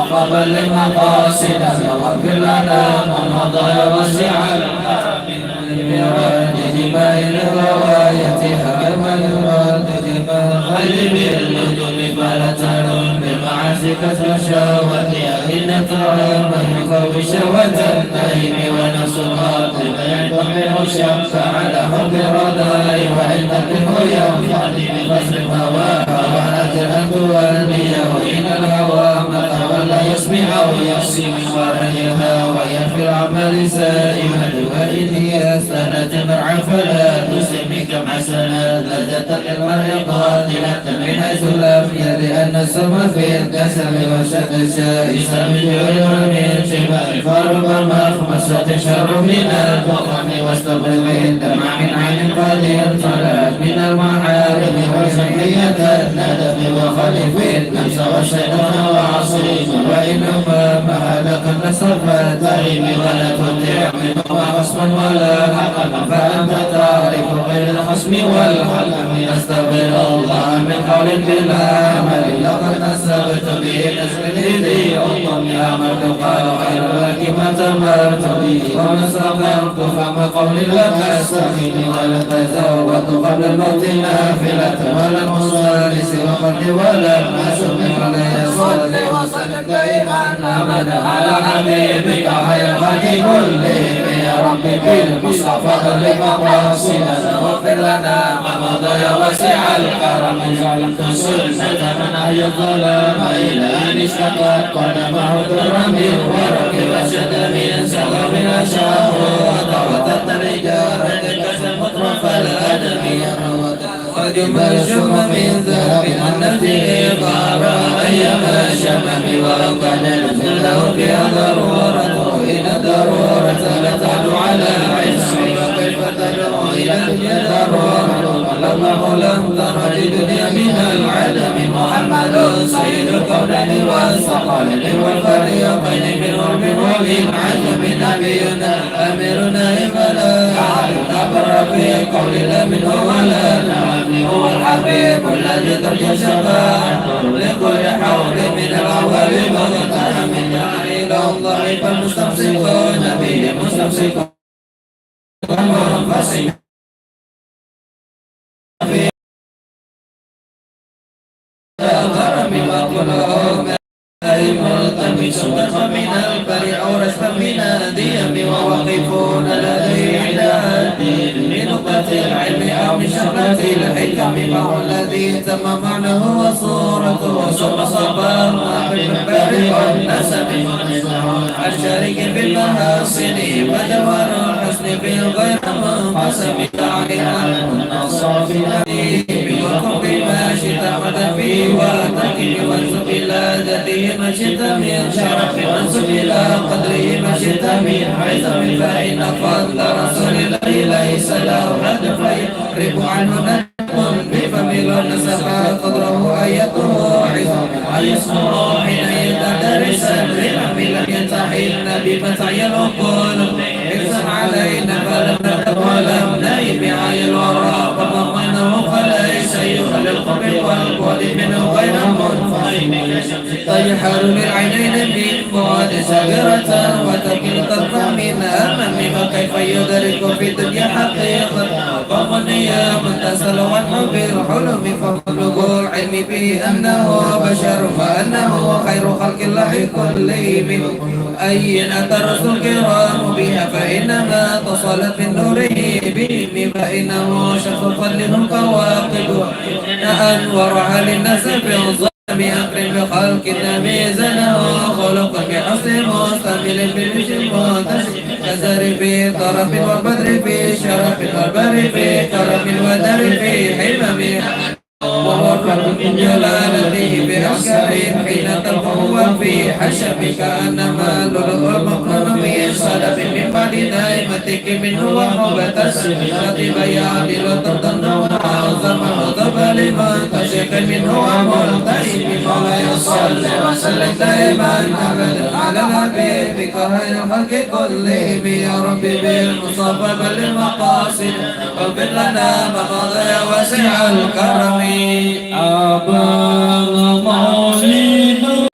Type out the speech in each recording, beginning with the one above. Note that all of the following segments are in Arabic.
المصطفى بلغ مقاصدنا واغفر لنا ما مضى وسع الكرم بردد بين روايتها ويردد بالقلب النجوم فلا تنم بمعازك الشهوة إن ترى من قوي شهوة النهيم ونصرها فيعتبر الشمس على حب الرداء وإن تكره ينفضي بفصل هواها وأجل أن تولي وإن الهوى متى ولا يسمع أو يحصي من ورائها ويغفر عمل سائمة وإن هي سنة مرعى فلا تسمي كم حسنات لجت للمرء قاتلة من حيث لم يد أن السم في الكسل وشد الشائس من جوع ومن شباب فرب مخمسة شر من الفقم واستبرق الدمع من عين قدير طلعت من المحارم وشقية الندم وخلف النفس والشيطان وعصيم وإنما مهلك النصر فالتريم ولا تطيع منهما خصما ولا حكما فأنت تعرف غير الخصم والحكم أستغفر الله من قول بلا عمل لقد نسبت به نسب الهدي أمي أمرت قال خير لك ما تمرت به وما صبرت فما قول لك أستغفر ولا تزودت قبل الموت نافلة ولا مصلي سوى قلبي ولا أسم ولا يصلي وسلم دائما أبدا على حبيبك خير خلق كلهم يا ربي بالمصطفى بلغ مقاصدنا واغفر لنا ما مضى وسع الكرم جعلت سنة من أحيا الظلام إلى أن اشتقت قدمه ضرا من ورق وشد من سغر أشاه وطوت الرجال كسر مطرف الأدب وجمل شم من ذهب النفي غار أيام الشمم ولو كان له فيها ضرورة إلى ضرورة لا تعلو على العز وكيف تدعو إلى الدنيا ضرورة الله لم ترى لدنيا من العدم محمد سيد الكونين والثقلين والفريقين من غرب ومن عجم نبينا أميرنا فلا أبر في قول لا منه ولا نعم هو الحبيب الذي ترجى شفاعته لكل حول من العوالم وغتها من إلى الله فالمستمسكون به مستمسكون منفسكون ملتمس من البرع رشفا من الديم وواقفون لديه عند الدين لنقطة العلم أو من شغلة الحكم وهو الذي تم معناه وصورته وصور صبر بالمنبر والنسب الشريك في المحاسن فجوهر الحسن في الغير منقسم تعالى النصر في الأديم وقم بما شئت وتفي وتكن وانسب إلى ذاته ما شئت من شرف وانسب إلى قدره ما شئت من عزم فإن فضل رسول الله ليس له هدف يقرب عنه نجم بفمل نسب قدره آيته عظم ويسمر حين يتدرس لمن لم ينتحل بمتع العقول حرصا علينا فلم نتب ولم نيب عي الورى فضمنه فليس يخلي القبر والبعد منه غير منفصل تجحر بالعينين من بعد ساغرة وتكل طرفا من أمام فكيف يدرك في الدنيا حقيقة قوم نيام تسأل عنه بالحلم فمبلغ العلم به أنه بشر وأنه خير خلق الله كلهم أين أتى الرسل الكرام بها فإنما اتصلت من نوره بهم فإنه شخص فضل كواكب أنورها للناس في الظلم أكرم بخلق النبي زنه خلق بحسن مستمل بالبشر منتشر كزر في طرف والبدر في شرف والبر في كرم ودر في حمم ووفر من جلالته بأسكار حين تلقوه في حشم كأنما لؤلؤ المقنون في صدف من بعد نائمتك منه وحبة السفينة بيعدل وتطن وعظم وضب لمن تشك منه وملتئم مولاي صل وسلم دائما أبدا على حبيبك خير الخلق كلهم يا ربي بالمصطفى بل المقاصد واغفر لنا ما مضى واسع الكرم أبان مولده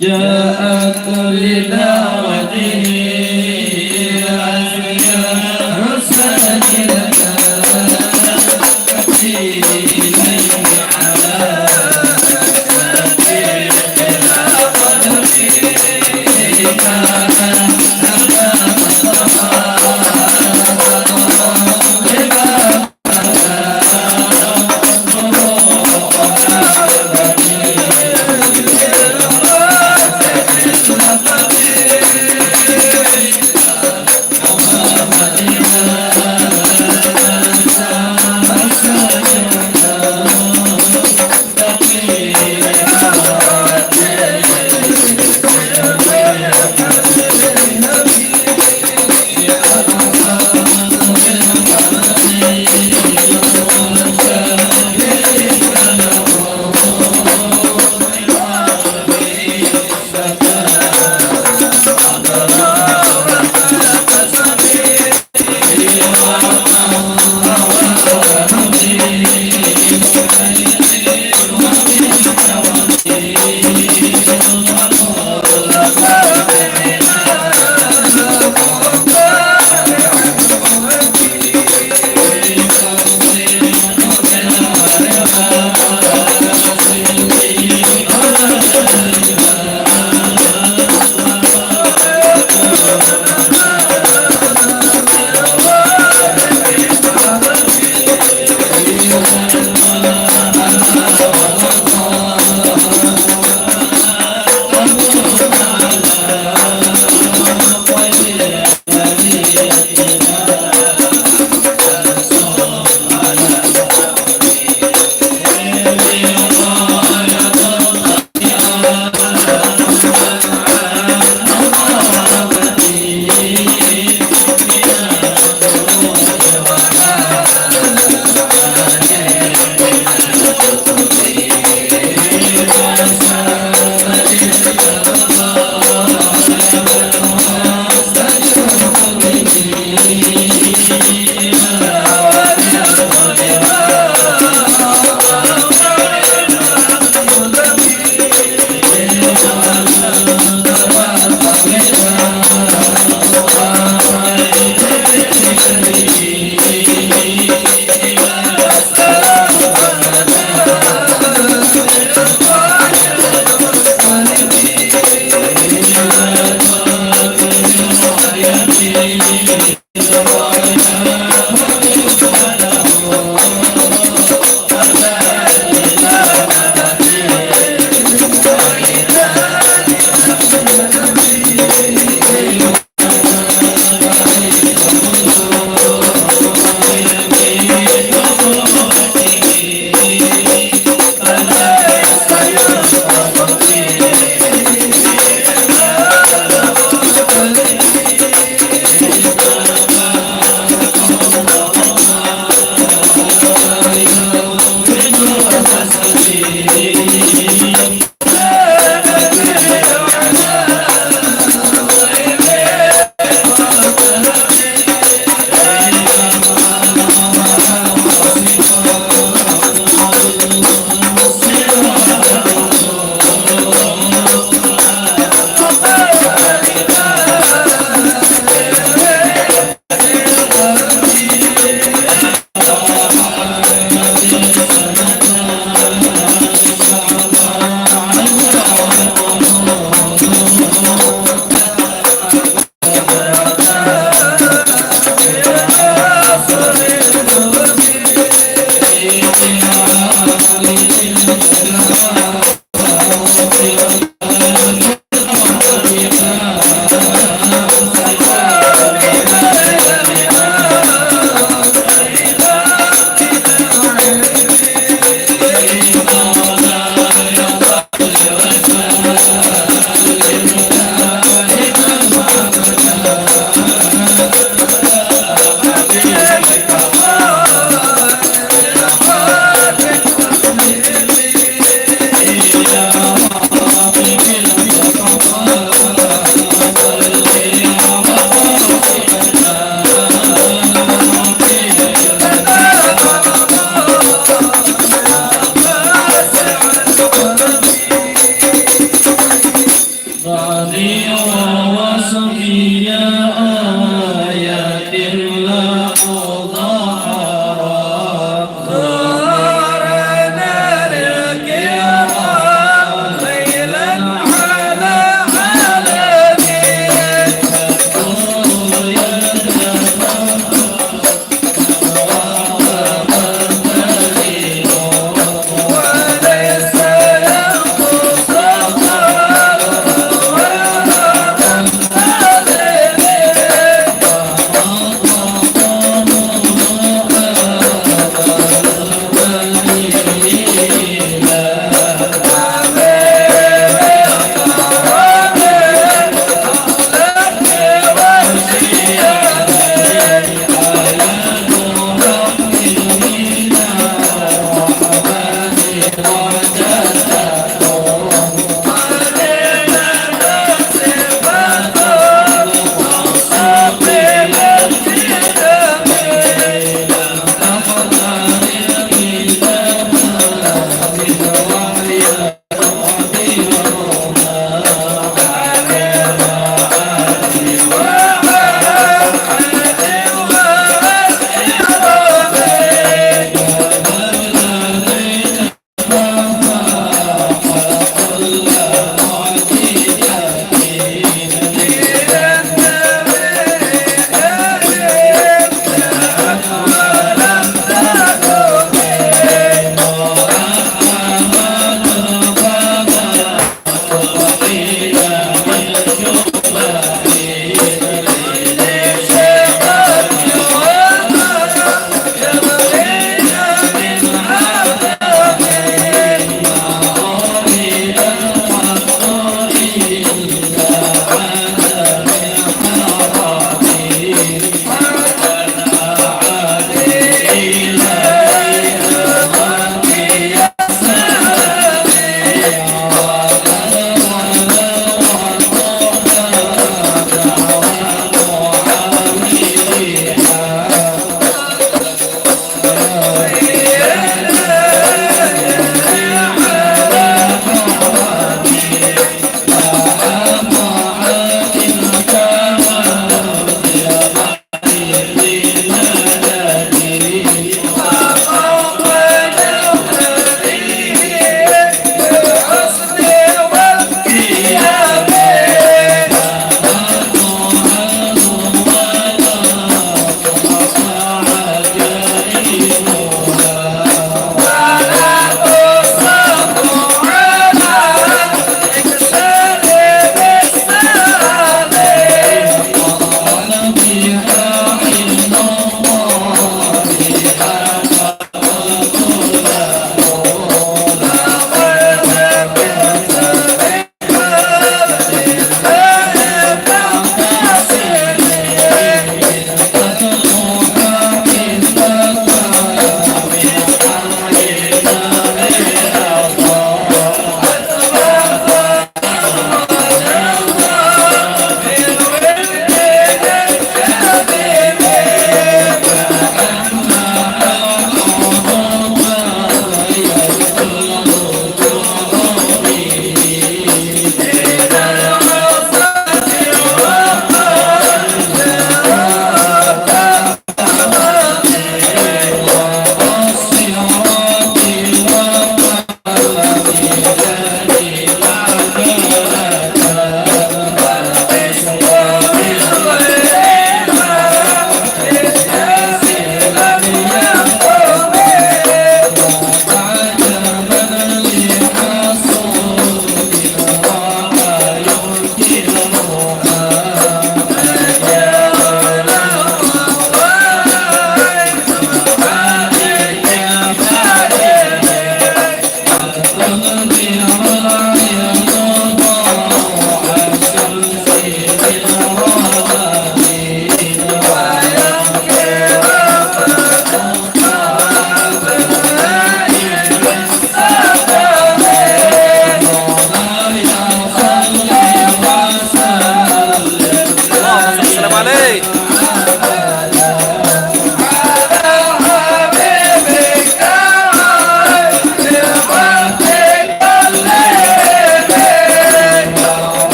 جاءت لدعوته حسن